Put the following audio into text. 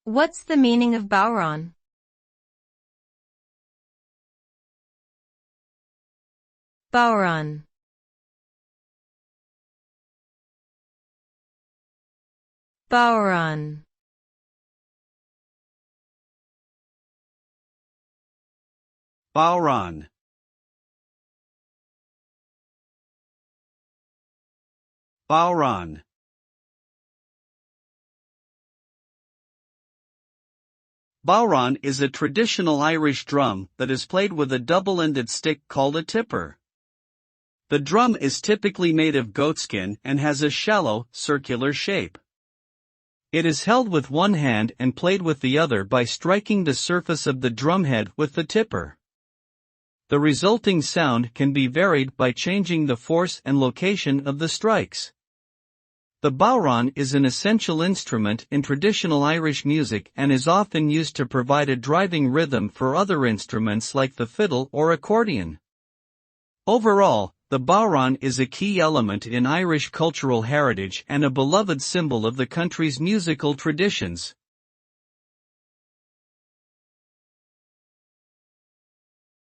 What's the meaning of bodhrán? Bodhrán. Bodhrán. bodhrán. bodhrán. Bodhrán is a traditional Irish drum that is played with a double-ended stick called a tipper. The drum is typically made of goatskin and has a shallow, circular shape. It is held with one hand and played with the other by striking the surface of the drumhead with the tipper. The resulting sound can be varied by changing the force and location of the strikes. The bodhrán is an essential instrument in traditional Irish music and is often used to provide a driving rhythm for other instruments like the fiddle or accordion. Overall, the bodhrán is a key element in Irish cultural heritage and a beloved symbol of the country's musical traditions.